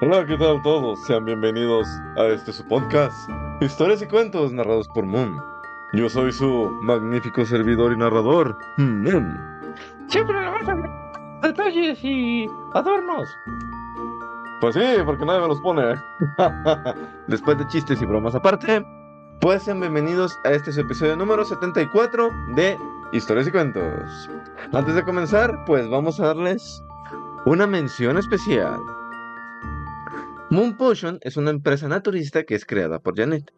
Hola, ¿qué tal todos? Sean bienvenidos a su podcast, Historias y Cuentos narrados por Moon. Yo soy su magnífico servidor y narrador, Moon. Siempre le vas a ver detalles y adornos. Pues sí, porque nadie me los pone. Después de chistes y bromas aparte, pues sean bienvenidos a su episodio número 74 de Historias y Cuentos. Antes de comenzar, pues vamos a darles una mención especial. Moon Potion es una empresa naturista que es creada por Janet.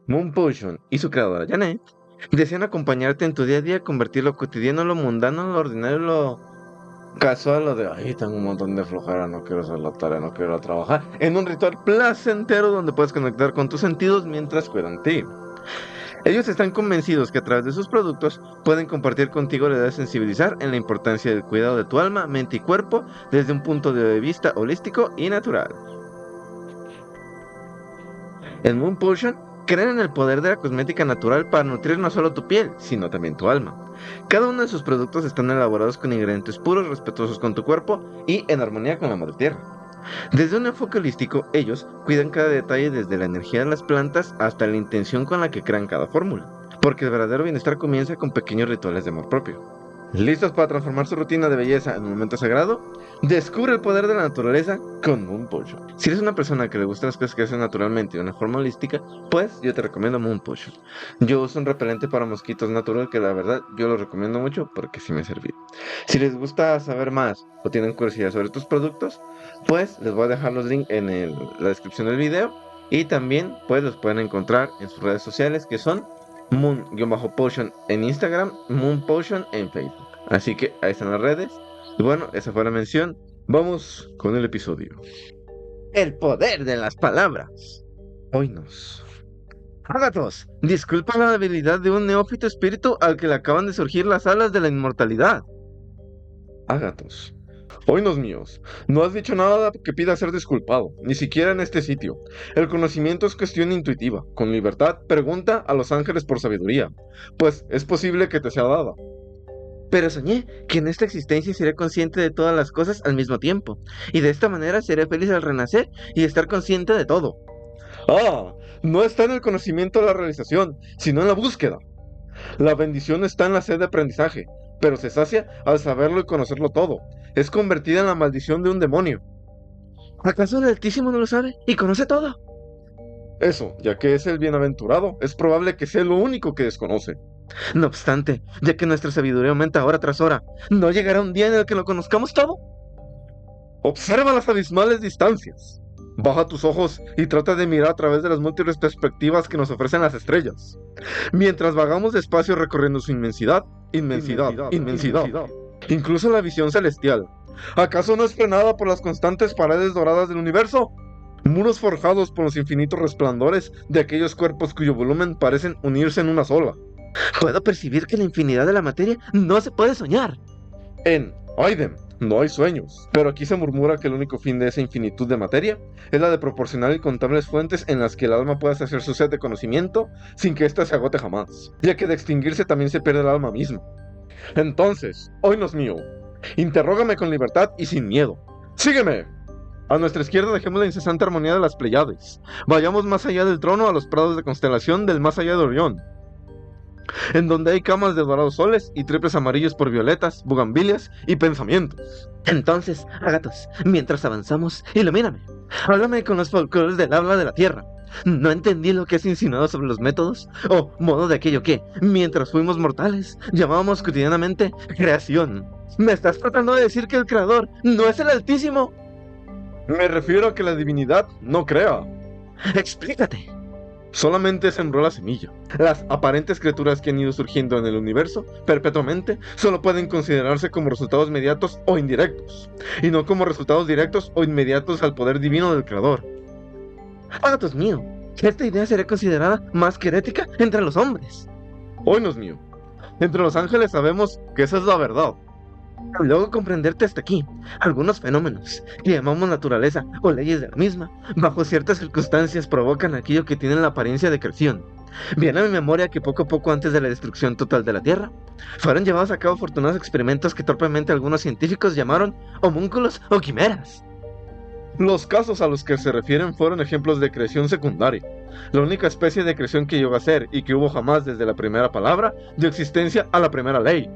Moon Potion y su creadora Janet desean acompañarte en tu día a día, convertir lo cotidiano, lo mundano, lo ordinario, lo casual, lo de ay, tengo un montón de flojera, no quiero hacer la tarea, no quiero ir a trabajar, en un ritual placentero donde puedes conectar con tus sentidos mientras cuidan de ti. Ellos están convencidos que a través de sus productos pueden compartir contigo la idea de sensibilizar en la importancia del cuidado de tu alma, mente y cuerpo desde un punto de vista holístico y natural. En Moon Potion creen en el poder de la cosmética natural para nutrir no solo tu piel, sino también tu alma. Cada uno de sus productos están elaborados con ingredientes puros, respetuosos con tu cuerpo y en armonía con la madre tierra. Desde un enfoque holístico, ellos cuidan cada detalle desde la energía de las plantas hasta la intención con la que crean cada fórmula, porque el verdadero bienestar comienza con pequeños rituales de amor propio. ¿Listos para transformar su rutina de belleza en un momento sagrado? Descubre el poder de la naturaleza con Moon Potion. Si eres una persona que le gustan las cosas que hacen naturalmente y de una forma holística, pues yo te recomiendo Moon Potion. Yo uso un repelente para mosquitos natural que la verdad yo lo recomiendo mucho porque sí me ha servido. Si les gusta saber más o tienen curiosidad sobre tus productos, pues les voy a dejar los links en la descripción del video y también pues los pueden encontrar en sus redes sociales que son Moon-Potion en Instagram, Moon Potion en Facebook. Así que ahí están las redes. Y bueno, esa fue la mención. Vamos con el episodio. El poder de las palabras. Oínos. Ágatos, disculpa la habilidad de un neófito espíritu al que le acaban de surgir las alas de la inmortalidad. Ágatos. Oínos míos, no has dicho nada que pida ser disculpado, ni siquiera en este sitio. El conocimiento es cuestión intuitiva. Con libertad, pregunta a los ángeles por sabiduría, pues es posible que te sea dada. Pero soñé que en esta existencia seré consciente de todas las cosas al mismo tiempo, y de esta manera seré feliz al renacer y estar consciente de todo. Ah, no está en el conocimiento la realización, sino en la búsqueda. La bendición está en la sed de aprendizaje, pero se sacia al saberlo y conocerlo todo. Es convertida en la maldición de un demonio. ¿Acaso el Altísimo no lo sabe y conoce todo? Eso, ya que es el bienaventurado, es probable que sea lo único que desconoce. No obstante, ya que nuestra sabiduría aumenta hora tras hora, ¿no llegará un día en el que lo conozcamos todo? Observa las abismales distancias. Baja tus ojos y trata de mirar a través de las múltiples perspectivas que nos ofrecen las estrellas. Mientras vagamos despacio recorriendo su inmensidad, inmensidad. Incluso la visión celestial. ¿Acaso no es frenada por las constantes paredes doradas del universo? Muros forjados por los infinitos resplandores de aquellos cuerpos cuyo volumen parecen unirse en una sola. Puedo percibir que la infinidad de la materia no se puede soñar. En Aidem no hay sueños, pero aquí se murmura que el único fin de esa infinitud de materia es la de proporcionar incontables fuentes en las que el alma pueda saciar su sed de conocimiento sin que ésta se agote jamás, ya que de extinguirse también se pierde el alma misma. Entonces, oínos mío, interrógame con libertad y sin miedo. ¡Sígueme! A nuestra izquierda dejemos la incesante armonía de las Pleiades. Vayamos más allá del trono a los prados de constelación del más allá de Orión, en donde hay camas de dorados soles y triples amarillos por violetas, bugambilias y pensamientos. Entonces, Ágatos, mientras avanzamos, ilumíname. Háblame con los folclores del habla de la tierra. No entendí lo que has insinuado sobre los métodos o modo de aquello que, mientras fuimos mortales, llamábamos cotidianamente creación. ¿Me estás tratando de decir que el creador no es el Altísimo? Me refiero a que la divinidad no crea. Explícate. Solamente sembró la semilla. Las aparentes criaturas que han ido surgiendo en el universo perpetuamente solo pueden considerarse como resultados inmediatos o indirectos, y no como resultados directos o inmediatos al poder divino del creador. ¡Dios mío! Esta idea será considerada más que herética entre los hombres. Oínos mío, entre los ángeles sabemos que esa es la verdad. Luego comprenderte hasta aquí, algunos fenómenos que llamamos naturaleza o leyes de la misma, bajo ciertas circunstancias provocan aquello que tiene la apariencia de creación. Viene a mi memoria que poco a poco antes de la destrucción total de la Tierra, fueron llevados a cabo afortunados experimentos que torpemente algunos científicos llamaron homúnculos o quimeras. Los casos a los que se refieren fueron ejemplos de creación secundaria. La única especie de creación que llegó a ser y que hubo jamás desde la primera palabra dio existencia a la primera ley.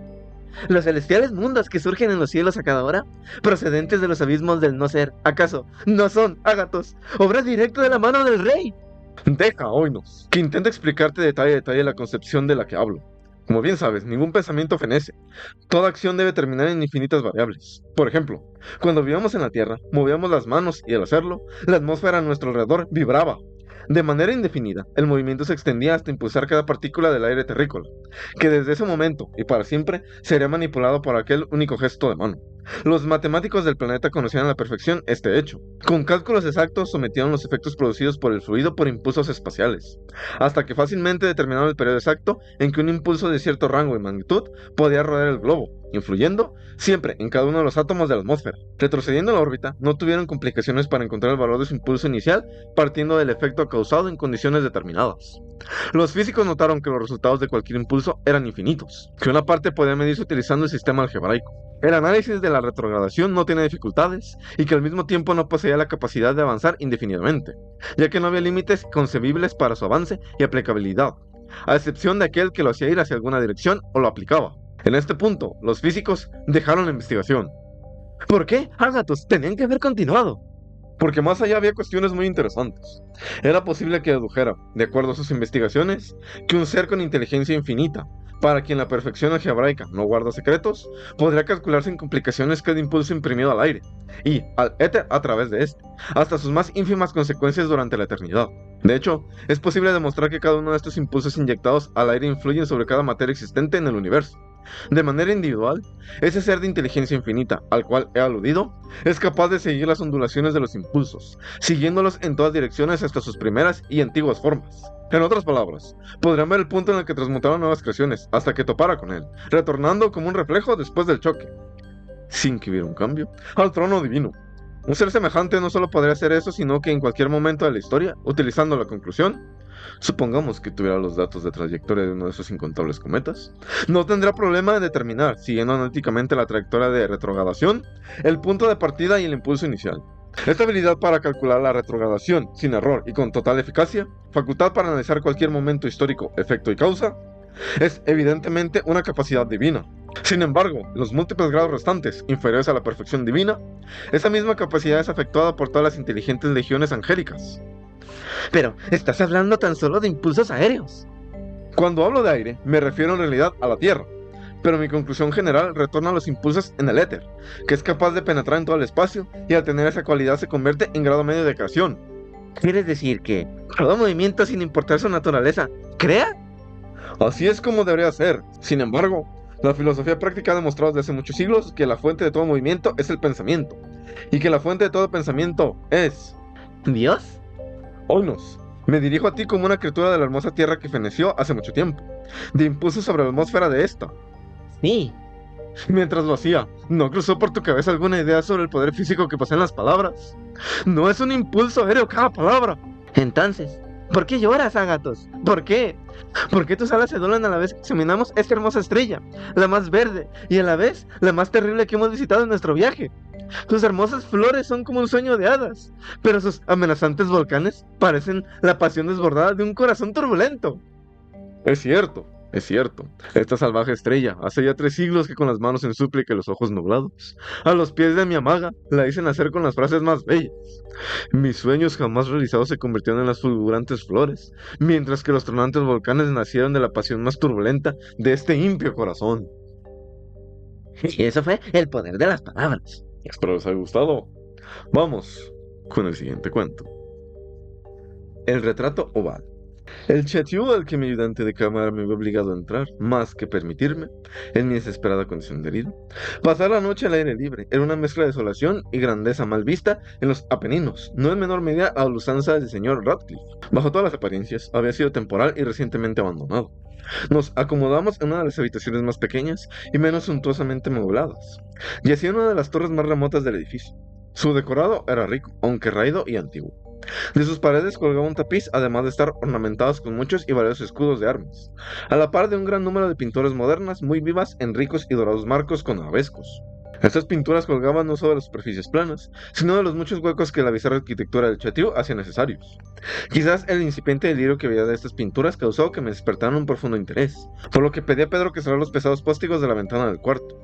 Los celestiales mundos que surgen en los cielos a cada hora, procedentes de los abismos del no ser, ¿acaso no son, ágatos, obra directa de la mano del rey? Deja, oínos, que intenta explicarte detalle a detalle la concepción de la que hablo. Como bien sabes, ningún pensamiento fenece. Toda acción debe terminar en infinitas variables. Por ejemplo, cuando vivíamos en la Tierra, movíamos las manos y al hacerlo, la atmósfera a nuestro alrededor vibraba. De manera indefinida, el movimiento se extendía hasta impulsar cada partícula del aire terrícola, que desde ese momento y para siempre sería manipulado por aquel único gesto de mano. Los matemáticos del planeta conocían a la perfección este hecho. Con cálculos exactos sometieron los efectos producidos por el fluido por impulsos espaciales, hasta que fácilmente determinaron el periodo exacto en que un impulso de cierto rango y magnitud podía rodear el globo, influyendo siempre en cada uno de los átomos de la atmósfera. Retrocediendo en la órbita, no tuvieron complicaciones para encontrar el valor de su impulso inicial partiendo del efecto causado en condiciones determinadas. Los físicos notaron que los resultados de cualquier impulso eran infinitos, que una parte podía medirse utilizando el sistema algebraico. El análisis de la retrogradación no tiene dificultades y que al mismo tiempo no poseía la capacidad de avanzar indefinidamente, ya que no había límites concebibles para su avance y aplicabilidad, a excepción de aquel que lo hacía ir hacia alguna dirección o lo aplicaba. En este punto, los físicos dejaron la investigación. ¿Por qué, ágatos, tenían que haber continuado? Porque más allá había cuestiones muy interesantes. Era posible que dedujera, de acuerdo a sus investigaciones, que un ser con inteligencia infinita, para quien la perfección algebraica no guarda secretos, podría calcular sin complicaciones cada impulso imprimido al aire, y al éter a través de este, hasta sus más ínfimas consecuencias durante la eternidad. De hecho, es posible demostrar que cada uno de estos impulsos inyectados al aire influyen sobre cada materia existente en el universo. De manera individual, ese ser de inteligencia infinita, al cual he aludido, es capaz de seguir las ondulaciones de los impulsos, siguiéndolos en todas direcciones hasta sus primeras y antiguas formas. En otras palabras, podrían ver el punto en el que transmutaron nuevas creaciones, hasta que topara con él, retornando como un reflejo después del choque, sin que hubiera un cambio, al trono divino. Un ser semejante no solo podría hacer eso, sino que en cualquier momento de la historia, utilizando la conclusión, supongamos que tuviera los datos de trayectoria de uno de esos incontables cometas, no tendrá problema en determinar, siguiendo analíticamente la trayectoria de retrogradación, el punto de partida y el impulso inicial. Esta habilidad para calcular la retrogradación sin error y con total eficacia, facultad para analizar cualquier momento histórico, efecto y causa, es evidentemente una capacidad divina. Sin embargo, los múltiples grados restantes, inferiores a la perfección divina, esa misma capacidad es efectuada por todas las inteligentes legiones angélicas. Pero, estás hablando tan solo de impulsos aéreos. Cuando hablo de aire, me refiero en realidad a la Tierra, pero mi conclusión general retorna a los impulsos en el éter, que es capaz de penetrar en todo el espacio y al tener esa cualidad se convierte en grado medio de creación. ¿Quieres decir que todo movimiento, sin importar su naturaleza, crea? Así es como debería ser. Sin embargo, la filosofía práctica ha demostrado desde hace muchos siglos que la fuente de todo movimiento es el pensamiento, y que la fuente de todo pensamiento es... ¿Dios? Onos, me dirijo a ti como una criatura de la hermosa tierra que feneció hace mucho tiempo, de impulso sobre la atmósfera de esta. Sí. Mientras lo hacía, ¿no cruzó por tu cabeza alguna idea sobre el poder físico que poseen las palabras? No es un impulso aéreo cada palabra. Entonces, ¿por qué lloras, ágatos? ¿Por qué? ¿Por qué tus alas se doblan a la vez que examinamos esta hermosa estrella, la más verde y a la vez la más terrible que hemos visitado en nuestro viaje? Sus hermosas flores son como un sueño de hadas, pero sus amenazantes volcanes parecen la pasión desbordada de un corazón turbulento. Es cierto. Esta salvaje estrella hace ya 3 siglos que con las manos en súplica y los ojos nublados, a los pies de mi amaga, la hice nacer con las frases más bellas. Mis sueños jamás realizados se convirtieron en las fulgurantes flores, mientras que los tronantes volcanes nacieron de la pasión más turbulenta de este impío corazón. Y eso fue el poder de las palabras. Espero les haya gustado. Vamos con el siguiente cuento. El retrato oval. El chatú al que mi ayudante de cámara me había obligado a entrar, más que permitirme, en mi desesperada condición de herido, pasar la noche al aire libre era una mezcla de desolación y grandeza mal vista en los Apeninos, no en menor medida a la usanza del señor Radcliffe. Bajo todas las apariencias, había sido temporal y recientemente abandonado. Nos acomodamos en una de las habitaciones más pequeñas y menos suntuosamente mobladas. Yacía en una de las torres más remotas del edificio. Su decorado era rico, aunque raído y antiguo. De sus paredes colgaba un tapiz, además de estar ornamentados con muchos y variados escudos de armas, a la par de un gran número de pinturas modernas muy vivas en ricos y dorados marcos con arabescos. Estas pinturas colgaban no solo de las superficies planas, sino de los muchos huecos que la bizarra arquitectura del Chateau hacía necesarios. Quizás el incipiente delirio que veía de estas pinturas causó que me despertaran un profundo interés, por lo que pedí a Pedro que cerrara los pesados póstigos de la ventana del cuarto,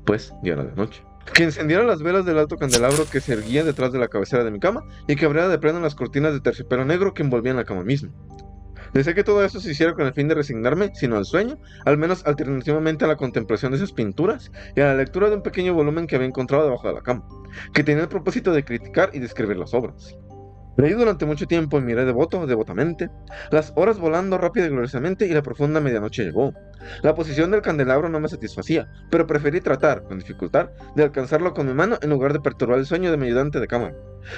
pues ya era de noche. Que encendiera las velas del alto candelabro que se erguía detrás de la cabecera de mi cama y que abriera de pleno las cortinas de terciopelo negro que envolvían la cama misma. Deseé que todo eso se hiciera con el fin de resignarme, sino al sueño, al menos alternativamente a la contemplación de esas pinturas y a la lectura de un pequeño volumen que había encontrado debajo de la cama, que tenía el propósito de criticar y describir las obras. Leí durante mucho tiempo y miré devotamente, las horas volando rápida y gloriosamente y la profunda medianoche llegó. La posición del candelabro no me satisfacía, pero preferí tratar, con dificultad, de alcanzarlo con mi mano en lugar de perturbar el sueño de mi ayudante de cámara,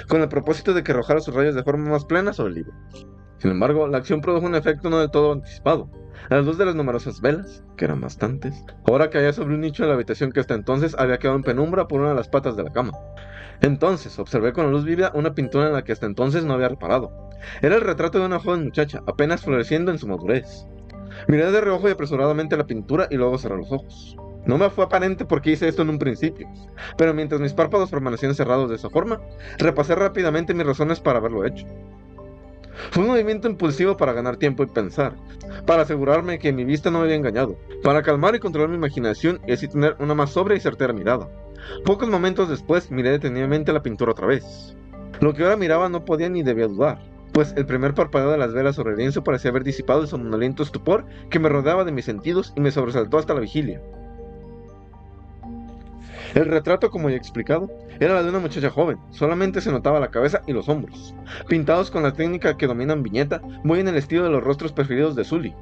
con el propósito de que arrojara sus rayos de forma más plena sobre el libro. Sin embargo, la acción produjo un efecto no del todo anticipado. A la luz de las numerosas velas, que eran bastantes, ahora caía sobre un nicho de la habitación que hasta entonces había quedado en penumbra por una de las patas de la cama. Entonces observé con la luz vívida una pintura en la que hasta entonces no había reparado. Era el retrato de una joven muchacha, apenas floreciendo en su madurez. Miré de reojo y apresuradamente la pintura y luego cerré los ojos. No me fue aparente por qué hice esto en un principio, pero mientras mis párpados permanecían cerrados de esa forma, repasé rápidamente mis razones para haberlo hecho. Fue un movimiento impulsivo para ganar tiempo y pensar, para asegurarme que mi vista no me había engañado, para calmar y controlar mi imaginación y así tener una más sobria y certera mirada. Pocos momentos después miré detenidamente la pintura otra vez. Lo que ahora miraba no podía ni debía dudar, pues el primer parpadeo de las velas sobre el lienzo parecía haber disipado el somnoliento estupor que me rodeaba de mis sentidos y me sobresaltó hasta la vigilia. El retrato, como ya he explicado, era la de una muchacha joven, solamente se notaba la cabeza y los hombros, pintados con la técnica que dominan Viñeta, muy en el estilo de los rostros preferidos de Sully.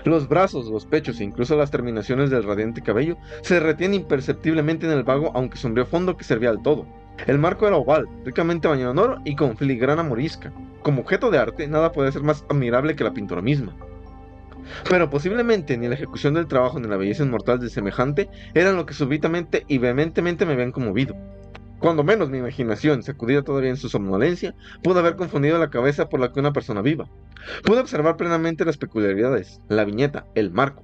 Los brazos, los pechos e incluso las terminaciones del radiante cabello se derretían imperceptiblemente en el vago aunque sombrío fondo que servía al todo. El marco era oval, ricamente bañado en oro y con filigrana morisca. Como objeto de arte, nada podía ser más admirable que la pintura misma. Pero posiblemente ni la ejecución del trabajo ni la belleza inmortal del semejante eran lo que súbitamente y vehementemente me habían conmovido. Cuando menos mi imaginación, sacudida todavía en su somnolencia, pudo haber confundido la cabeza por la que una persona viva. Pude observar plenamente las peculiaridades, la viñeta, el marco.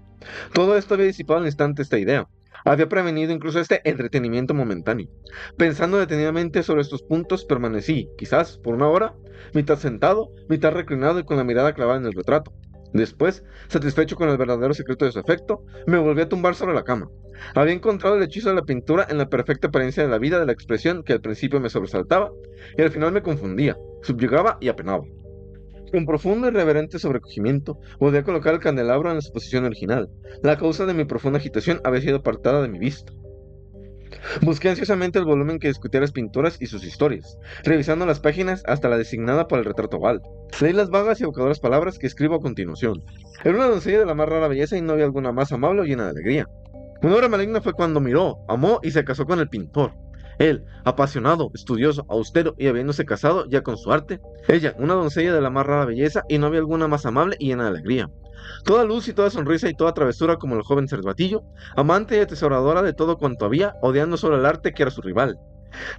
Todo esto había disipado al instante esta idea. Había prevenido incluso este entretenimiento momentáneo. Pensando detenidamente sobre estos puntos, permanecí, quizás, por una hora, mitad sentado, mitad reclinado y con la mirada clavada en el retrato. Después, satisfecho con el verdadero secreto de su efecto, me volví a tumbar sobre la cama. Había encontrado el hechizo de la pintura en la perfecta apariencia de la vida de la expresión que al principio me sobresaltaba y al final me confundía, subyugaba y apenaba. Con profundo y reverente sobrecogimiento, volví a colocar el candelabro en su posición original. La causa de mi profunda agitación había sido apartada de mi vista. Busqué ansiosamente el volumen que discutía las pinturas y sus historias, revisando las páginas hasta la designada para el retrato oval. Leí las vagas y evocadoras palabras que escribo a continuación. Era una doncella de la más rara belleza y no había alguna más amable o llena de alegría. Una obra maligna fue cuando miró, amó y se casó con el pintor. Él, apasionado, estudioso, austero y habiéndose casado ya con su arte. Ella, una doncella de la más rara belleza y no había alguna más amable y llena de alegría. Toda luz y toda sonrisa y toda travesura como el joven cervatillo, amante y atesoradora de todo cuanto había, odiando solo el arte que era su rival,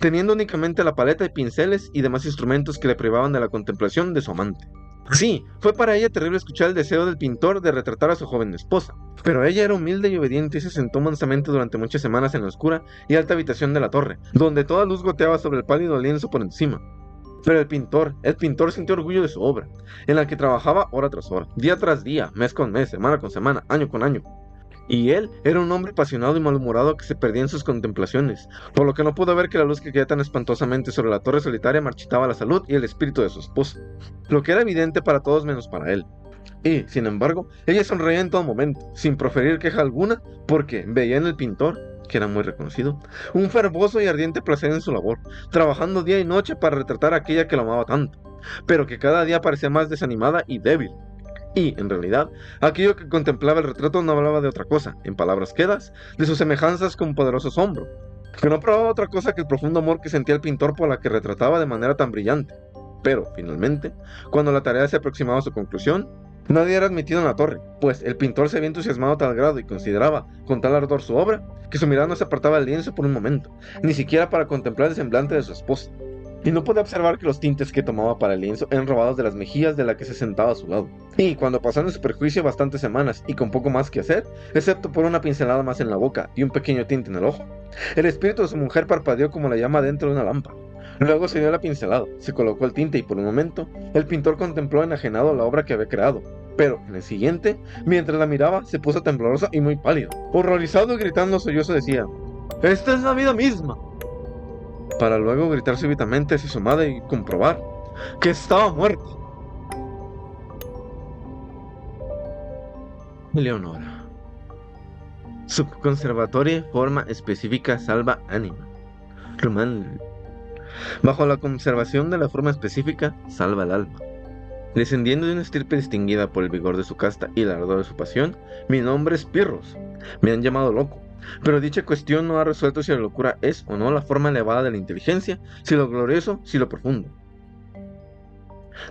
teniendo únicamente la paleta y pinceles y demás instrumentos que le privaban de la contemplación de su amante. Sí, fue para ella terrible escuchar el deseo del pintor de retratar a su joven esposa, pero ella era humilde y obediente y se sentó mansamente durante muchas semanas en la oscura y alta habitación de la torre, donde toda luz goteaba sobre el pálido lienzo por encima. Pero el pintor sintió orgullo de su obra, en la que trabajaba hora tras hora, día tras día, mes con mes, semana con semana, año con año. Y él era un hombre apasionado y malhumorado que se perdía en sus contemplaciones, por lo que no pudo ver que la luz que caía tan espantosamente sobre la torre solitaria marchitaba la salud y el espíritu de su esposa, lo que era evidente para todos menos para él. Y, sin embargo, ella sonreía en todo momento, sin proferir queja alguna, porque veía en el pintor, que era muy reconocido, un fervoso y ardiente placer en su labor, trabajando día y noche para retratar a aquella que lo amaba tanto, pero que cada día parecía más desanimada y débil. Y, en realidad, aquello que contemplaba el retrato no hablaba de otra cosa, en palabras quedas, de sus semejanzas con poderoso asombro, que no probaba otra cosa que el profundo amor que sentía el pintor por la que retrataba de manera tan brillante. Pero, finalmente, cuando la tarea se aproximaba a su conclusión, nadie era admitido en la torre, pues el pintor se había entusiasmado a tal grado y consideraba con tal ardor su obra, que su mirada no se apartaba del lienzo por un momento, ni siquiera para contemplar el semblante de su esposa. y no podía observar que los tintes que tomaba para el lienzo eran robados de las mejillas de la que se sentaba a su lado. Y cuando pasaron en su perjuicio bastantes semanas y con poco más que hacer, excepto por una pincelada más en la boca y un pequeño tinte en el ojo, el espíritu de su mujer parpadeó como la llama dentro de una lámpara. Luego se dio la pincelada, se colocó el tinte y por un momento, el pintor contempló enajenado la obra que había creado. Pero en el siguiente, mientras la miraba, se puso tembloroso y muy pálido. Horrorizado y gritando sollozo decía: ¡esta es la vida misma! Para luego gritar súbitamente hacia su madre y comprobar que estaba muerta. Eleonora. Subconservatoria forma específica salva ánima. Román. Bajo la conservación de la forma específica salva el alma. Descendiendo de una estirpe distinguida por el vigor de su casta y el ardor de su pasión, mi nombre es Pirros. Me han llamado loco, pero dicha cuestión no ha resuelto si la locura es o no la forma elevada de la inteligencia, si lo glorioso, si lo profundo.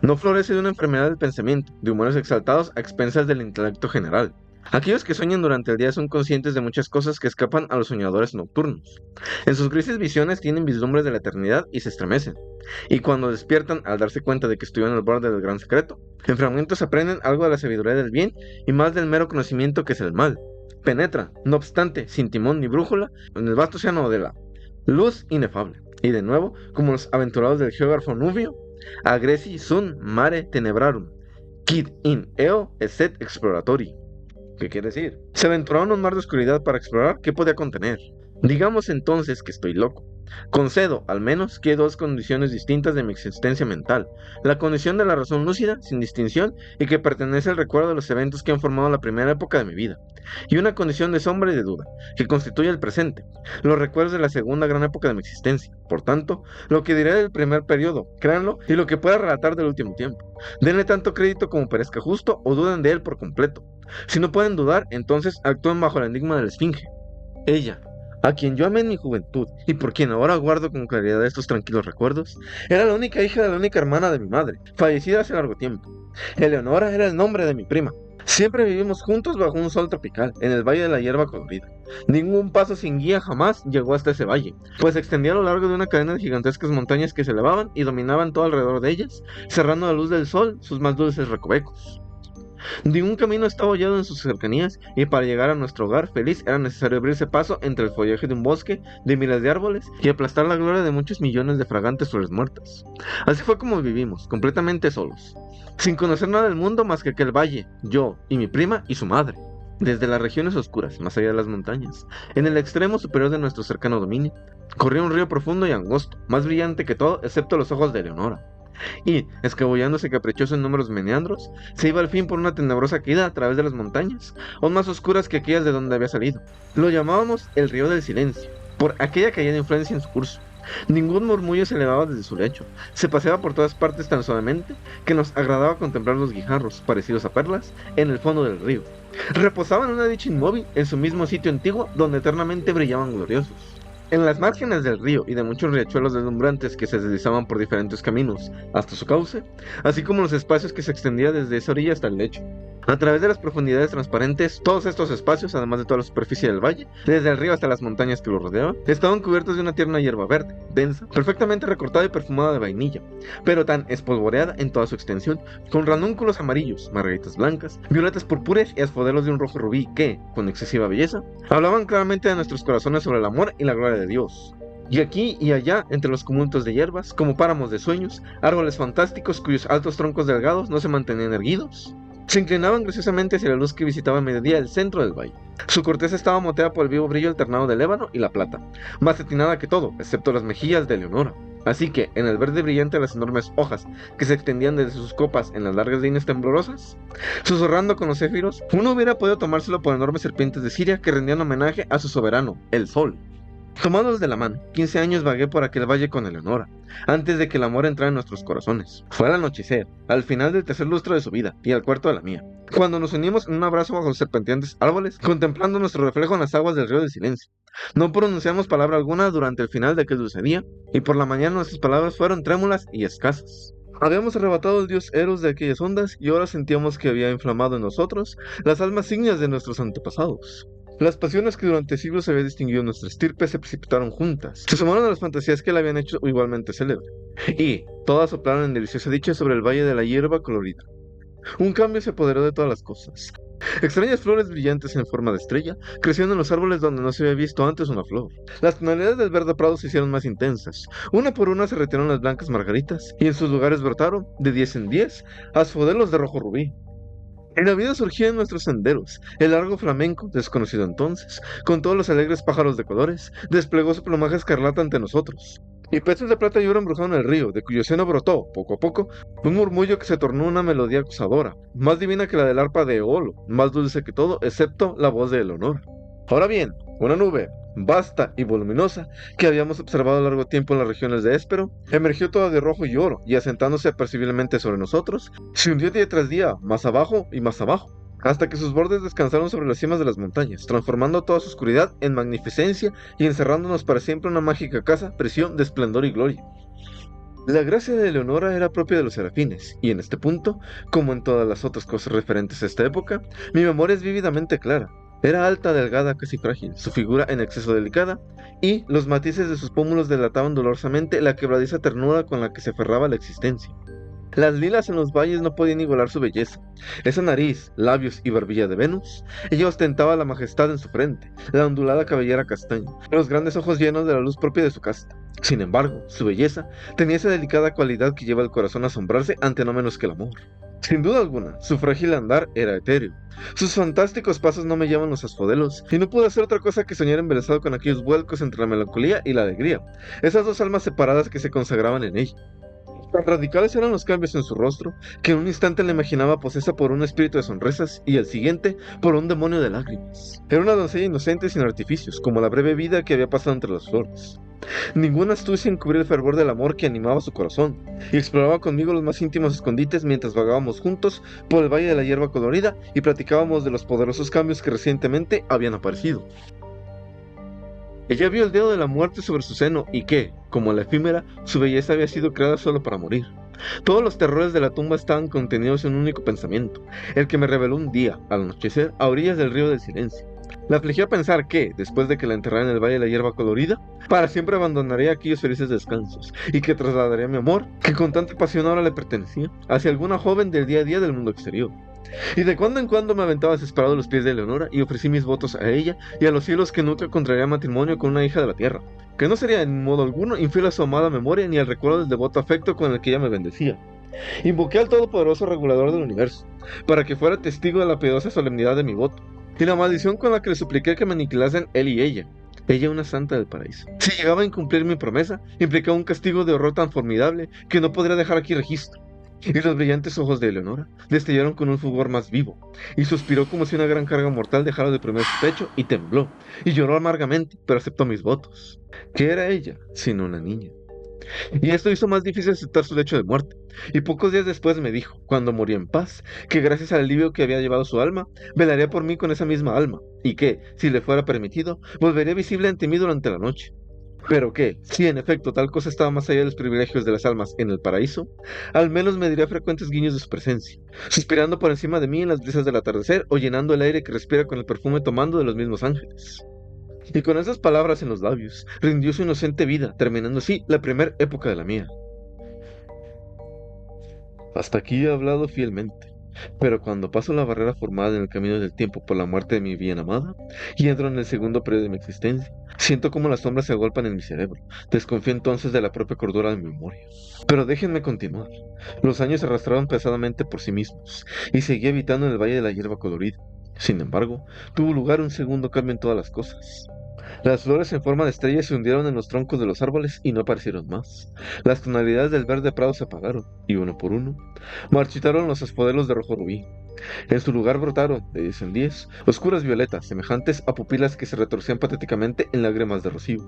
No florece de una enfermedad del pensamiento, de humores exaltados a expensas del intelecto general. Aquellos que sueñan durante el día son conscientes de muchas cosas que escapan a los soñadores nocturnos. En sus grises visiones tienen vislumbres de la eternidad y se estremecen. Y cuando despiertan al darse cuenta de que estuvieron al borde del gran secreto, en fragmentos aprenden algo de la sabiduría del bien y más del mero conocimiento que es el mal. Penetran, no obstante, sin timón ni brújula, en el vasto océano de la luz inefable. Y de nuevo, como los aventurados del geógrafo Nubio, agresi sunt mare tenebrarum, quid in eo esset exploratori. ¿Qué quiere decir? Se aventuraron a un mar de oscuridad para explorar qué podía contener. Digamos entonces que estoy loco. Concedo, al menos, que hay dos condiciones distintas de mi existencia mental. La condición de la razón lúcida, sin distinción, y que pertenece al recuerdo de los eventos que han formado la primera época de mi vida. Y una condición de sombra y de duda, que constituye el presente, los recuerdos de la segunda gran época de mi existencia. Por tanto, lo que diré del primer periodo, créanlo, y lo que pueda relatar del último tiempo. Denle tanto crédito como parezca justo, o duden de él por completo. Si no pueden dudar, entonces actúen bajo el enigma de la esfinge. Ella, a quien yo amé en mi juventud y por quien ahora guardo con claridad estos tranquilos recuerdos, era la única hija de la única hermana de mi madre, fallecida hace largo tiempo. Eleonora era el nombre de mi prima. Siempre vivimos juntos bajo un sol tropical, en el Valle de la Hierba Colorida. Ningún paso sin guía jamás llegó hasta ese valle, pues se extendía a lo largo de una cadena de gigantescas montañas que se elevaban y dominaban todo alrededor de ellas, cerrando a la luz del sol sus más dulces recovecos. Ningún camino estaba hollado en sus cercanías, y para llegar a nuestro hogar feliz era necesario abrirse paso entre el follaje de un bosque de miles de árboles y aplastar la gloria de muchos millones de fragantes flores muertas. Así fue como vivimos, completamente solos, sin conocer nada del mundo más que aquel valle, yo y mi prima y su madre. Desde las regiones oscuras, más allá de las montañas, en el extremo superior de nuestro cercano dominio, corría un río profundo y angosto, más brillante que todo excepto los ojos de Eleonora. Y, escabullándose caprichoso en números meandros, se iba al fin por una tenebrosa caída a través de las montañas, aún más oscuras que aquellas de donde había salido. Lo llamábamos el río del silencio, por aquella caída de influencia en su curso. Ningún murmullo se elevaba desde su lecho, se paseaba por todas partes tan suavemente que nos agradaba contemplar los guijarros, parecidos a perlas, en el fondo del río. Reposaban en una dicha inmóvil en su mismo sitio antiguo donde eternamente brillaban gloriosos. En las márgenes del río y de muchos riachuelos deslumbrantes que se deslizaban por diferentes caminos hasta su cauce, así como los espacios que se extendían desde esa orilla hasta el lecho. A través de las profundidades transparentes, todos estos espacios, además de toda la superficie del valle, desde el río hasta las montañas que lo rodeaban, estaban cubiertos de una tierna hierba verde, densa, perfectamente recortada y perfumada de vainilla, pero tan espolvoreada en toda su extensión, con ranúnculos amarillos, margaritas blancas, violetas purpúreas y asfodelos de un rojo rubí que, con excesiva belleza, hablaban claramente de nuestros corazones sobre el amor y la gloria de Dios. Y aquí y allá, entre los tumultos de hierbas, como páramos de sueños, árboles fantásticos cuyos altos troncos delgados no se mantenían erguidos, se inclinaban graciosamente hacia la luz que visitaba a mediodía el centro del valle. Su corteza estaba moteada por el vivo brillo alternado del ébano y la plata, más satinada que todo, excepto las mejillas de Eleonora. Así que, en el verde brillante de las enormes hojas que se extendían desde sus copas en las largas líneas temblorosas, susurrando con los céfiros, uno hubiera podido tomárselo por enormes serpientes de Siria que rendían homenaje a su soberano, el sol. Tomados de la mano, 15 años vagué por aquel valle con Eleonora, antes de que el amor entrara en nuestros corazones. Fue al anochecer, al final del tercer lustro de su vida, y al cuarto de la mía, cuando nos unimos en un abrazo bajo los serpenteantes árboles, contemplando nuestro reflejo en las aguas del río del silencio. No pronunciamos palabra alguna durante el final de aquel dulce día, y por la mañana nuestras palabras fueron trémulas y escasas. Habíamos arrebatado al dios Eros de aquellas ondas, y ahora sentíamos que había inflamado en nosotros las almas ígneas de nuestros antepasados. Las pasiones que durante siglos había distinguido nuestra estirpe se precipitaron juntas, se sumaron a las fantasías que la habían hecho igualmente célebre, y todas soplaron en deliciosa dicha sobre el valle de la hierba colorida. Un cambio se apoderó de todas las cosas. Extrañas flores brillantes en forma de estrella crecieron en los árboles donde no se había visto antes una flor. Las tonalidades del verde prado se hicieron más intensas. Una por una se retiraron las blancas margaritas, y en sus lugares brotaron, de 10 en 10, asphodelos de rojo rubí. Y la vida surgía en nuestros senderos. El largo flamenco, desconocido entonces, con todos los alegres pájaros de colores, desplegó su plumaje escarlata ante nosotros. Y peces de plata y oro embrujaron el río, de cuyo seno brotó, poco a poco, un murmullo que se tornó una melodía acosadora, más divina que la del arpa de Eolo, más dulce que todo, excepto la voz de Eleonora. Ahora bien, una nube, vasta y voluminosa, que habíamos observado a largo tiempo en las regiones de Éspero, emergió toda de rojo y oro, y asentándose apercibiblemente sobre nosotros, se hundió día tras día, más abajo y más abajo, hasta que sus bordes descansaron sobre las cimas de las montañas, transformando toda su oscuridad en magnificencia y encerrándonos para siempre en una mágica casa, prisión de esplendor y gloria. La gracia de Eleonora era propia de los serafines, y en este punto, como en todas las otras cosas referentes a esta época, mi memoria es vívidamente clara. Era alta, delgada, casi frágil, su figura en exceso delicada, y los matices de sus pómulos delataban dolorosamente la quebradiza ternura con la que se aferraba a la existencia. Las lilas en los valles no podían igualar su belleza. Esa nariz, labios y barbilla de Venus, ella ostentaba la majestad en su frente, la ondulada cabellera castaña, los grandes ojos llenos de la luz propia de su casta. Sin embargo, su belleza tenía esa delicada cualidad que lleva al corazón a asombrarse ante no menos que el amor. Sin duda alguna, su frágil andar era etéreo. Sus fantásticos pasos no me llaman los asphodelos, y no pude hacer otra cosa que soñar embelesado con aquellos vuelcos entre la melancolía y la alegría, esas dos almas separadas que se consagraban en ella. Tan radicales eran los cambios en su rostro, que en un instante la imaginaba posesa por un espíritu de sonrisas y al siguiente por un demonio de lágrimas. Era una doncella inocente y sin artificios, como la breve vida que había pasado entre las flores. Ninguna astucia encubría el fervor del amor que animaba su corazón, y exploraba conmigo los más íntimos escondites mientras vagábamos juntos por el valle de la hierba colorida y platicábamos de los poderosos cambios que recientemente habían aparecido. Ella vio el dedo de la muerte sobre su seno y que, como la efímera, su belleza había sido creada solo para morir. Todos los terrores de la tumba estaban contenidos en un único pensamiento, el que me reveló un día, al anochecer, a orillas del río del silencio. La afligió pensar que, después de que la enterrara en el valle de la hierba colorida, para siempre abandonaría aquellos felices descansos, y que trasladaría mi amor, que con tanta pasión ahora le pertenecía, hacia alguna joven del día a día del mundo exterior. Y de cuando en cuando me aventaba desesperado a los pies de Eleonora y ofrecí mis votos a ella y a los cielos que nunca contraería matrimonio con una hija de la tierra, que no sería en modo alguno infiel a su amada memoria ni al recuerdo del devoto afecto con el que ella me bendecía. Invoqué al todopoderoso regulador del universo, para que fuera testigo de la piadosa solemnidad de mi voto, y la maldición con la que le supliqué que me aniquilasen él y ella una santa del paraíso. Si llegaba a incumplir mi promesa, implicaba un castigo de horror tan formidable que no podría dejar aquí registro. Y los brillantes ojos de Eleonora destellaron con un fulgor más vivo, y suspiró como si una gran carga mortal dejara de oprimir su pecho, y tembló, y lloró amargamente, pero aceptó mis votos. ¿Qué era ella, sino una niña? Y esto hizo más difícil aceptar su lecho de muerte, y pocos días después me dijo, cuando moría en paz, que gracias al alivio que había llevado su alma, velaría por mí con esa misma alma, y que, si le fuera permitido, volvería visible ante mí durante la noche. Pero que, si en efecto tal cosa estaba más allá de los privilegios de las almas en el paraíso, al menos me diría frecuentes guiños de su presencia, suspirando por encima de mí en las brisas del atardecer o llenando el aire que respira con el perfume tomando de los mismos ángeles. Y con esas palabras en los labios, rindió su inocente vida, terminando así la primera época de la mía. Hasta aquí he hablado fielmente. Pero cuando paso la barrera formada en el camino del tiempo por la muerte de mi bien amada, y entro en el segundo periodo de mi existencia, siento como las sombras se agolpan en mi cerebro. Desconfío entonces de la propia cordura de mi memoria. Pero déjenme continuar. Los años se arrastraron pesadamente por sí mismos, y seguí habitando en el valle de la hierba colorida. Sin embargo, tuvo lugar un segundo cambio en todas las cosas. Las flores en forma de estrellas se hundieron en los troncos de los árboles y no aparecieron más. Las tonalidades del verde prado se apagaron, y uno por uno, marchitaron los asphodelos de rojo rubí. En su lugar brotaron, de 10 en 10, oscuras violetas, semejantes a pupilas que se retorcían patéticamente en lágrimas de rocío.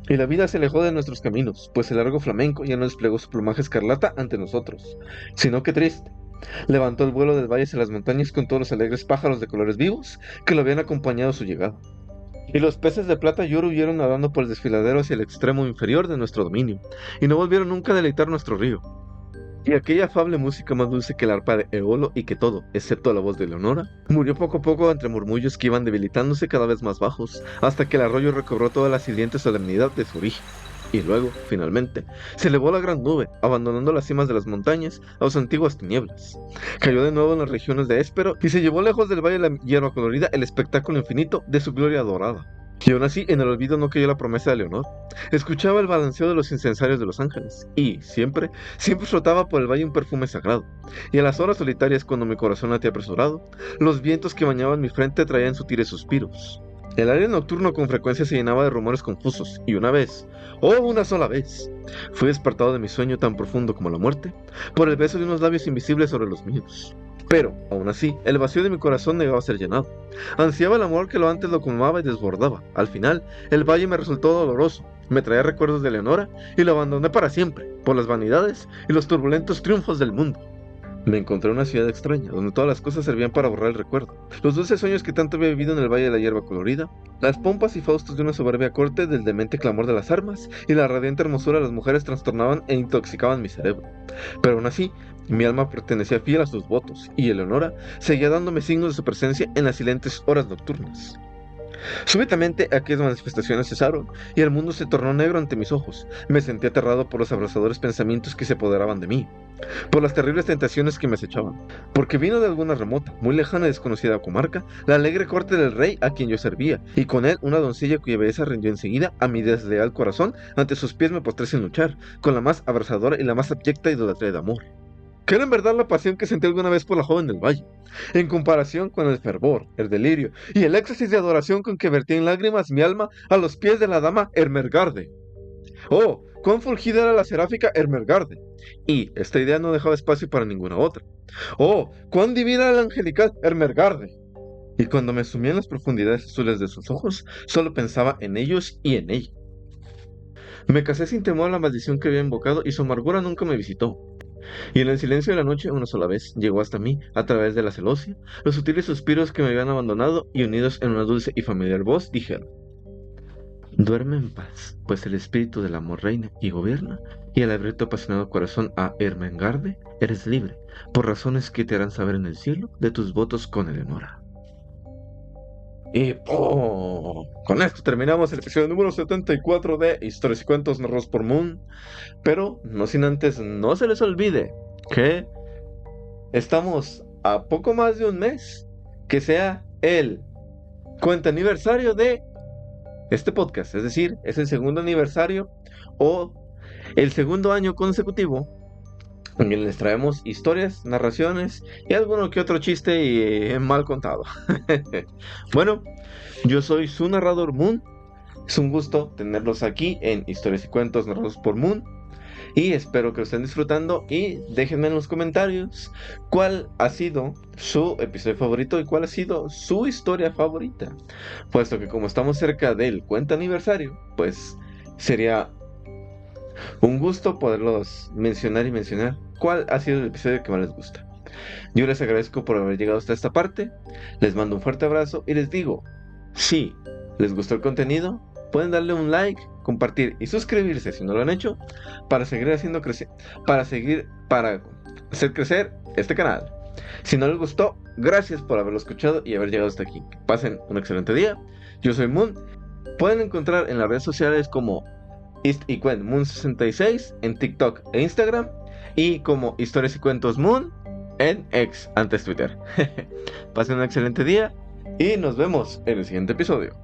Y la vida se alejó de nuestros caminos, pues el largo flamenco ya no desplegó su plumaje escarlata ante nosotros, sino que triste. Levantó el vuelo del valle hacia las montañas con todos los alegres pájaros de colores vivos que lo habían acompañado a su llegada. Y los peces de plata y oro huyeron nadando por el desfiladero hacia el extremo inferior de nuestro dominio, y no volvieron nunca a deleitar nuestro río. Y aquella afable música más dulce que el arpa de Eolo y que todo, excepto la voz de Leonora, murió poco a poco entre murmullos que iban debilitándose cada vez más bajos, hasta que el arroyo recobró toda la siguiente solemnidad de su origen. Y luego, finalmente, se elevó la gran nube, abandonando las cimas de las montañas a sus antiguas tinieblas. Cayó de nuevo en las regiones de Éspero y se llevó lejos del valle de la hierba colorida el espectáculo infinito de su gloria dorada. Y aún así, en el olvido no cayó la promesa de Leonor. Escuchaba el balanceo de los incensarios de los ángeles, y siempre flotaba por el valle un perfume sagrado. Y a las horas solitarias, cuando mi corazón latía apresurado, los vientos que bañaban mi frente traían sutiles suspiros. El aire nocturno con frecuencia se llenaba de rumores confusos, y una vez, oh, una sola vez, fui despertado de mi sueño tan profundo como la muerte, por el beso de unos labios invisibles sobre los míos. Pero, aún así, el vacío de mi corazón negaba ser llenado. Ansiaba el amor que lo antes lo colmaba y desbordaba. Al final, el valle me resultó doloroso, me traía recuerdos de Leonora y lo abandoné para siempre, por las vanidades y los turbulentos triunfos del mundo. Me encontré en una ciudad extraña, donde todas las cosas servían para borrar el recuerdo. Los dulces sueños que tanto había vivido en el Valle de la Hierba Colorida, las pompas y faustos de una soberbia corte del demente clamor de las armas y la radiante hermosura de las mujeres trastornaban e intoxicaban mi cerebro. Pero aún así, mi alma pertenecía fiel a sus votos, y Eleonora seguía dándome signos de su presencia en las silentes horas nocturnas. Súbitamente aquellas manifestaciones cesaron y el mundo se tornó negro ante mis ojos. Me sentí aterrado por los abrasadores pensamientos que se apoderaban de mí, por las terribles tentaciones que me acechaban, porque vino de alguna remota, muy lejana y desconocida comarca, la alegre corte del rey a quien yo servía, y con él una doncella cuya belleza rindió enseguida a mi desleal corazón. Ante sus pies me postré sin luchar, con la más abrasadora y la más abyecta idolatría de amor. ¿Qué era en verdad la pasión que sentí alguna vez por la joven del valle, en comparación con el fervor, el delirio y el éxtasis de adoración con que vertí en lágrimas mi alma a los pies de la dama Ermengarde? Oh, cuán fulgida era la seráfica Ermengarde, y esta idea no dejaba espacio para ninguna otra. Oh, cuán divina era la angelical Ermengarde. Y cuando me sumí en las profundidades azules de sus ojos, solo pensaba en ellos y en ella. Me casé sin temor a la maldición que había invocado y su amargura nunca me visitó. Y en el silencio de la noche, una sola vez, llegó hasta mí, a través de la celosía, los sutiles suspiros que me habían abandonado y unidos en una dulce y familiar voz, dijeron: duerme en paz, pues el espíritu del amor reina y gobierna, y al abrir tu apasionado corazón a Ermengarde, eres libre, por razones que te harán saber en el cielo de tus votos con Eleonora. Y con esto terminamos el episodio número 74 de Historias y Cuentos narrados por Moon. Pero no sin antes, no se les olvide que estamos a poco más de un mes que sea el cuenta aniversario de este podcast. Es decir, es el segundo aniversario o el segundo año consecutivo en el que les traemos historias, narraciones y alguno que otro chiste y mal contado. Bueno, yo soy su narrador Moon. Es un gusto tenerlos aquí en Historias y Cuentos narrados por Moon. Y espero que lo estén disfrutando y déjenme en los comentarios cuál ha sido su episodio favorito y cuál ha sido su historia favorita. Puesto que como estamos cerca del cuenta aniversario, pues sería un gusto poderlos mencionar y mencionar cuál ha sido el episodio que más les gusta. Yo les agradezco por haber llegado hasta esta parte, les mando un fuerte abrazo y les digo, si les gustó el contenido, pueden darle un like, compartir y suscribirse si no lo han hecho, para seguir haciendo crecer, para hacer crecer este canal. Si no les gustó, gracias por haberlo escuchado y haber llegado hasta aquí. Pasen un excelente día. Yo soy Moon. Pueden encontrar en las redes sociales como Moon66 en TikTok e Instagram, y como Historias y Cuentos Moon en X, antes Twitter. Pasen un excelente día y nos vemos en el siguiente episodio.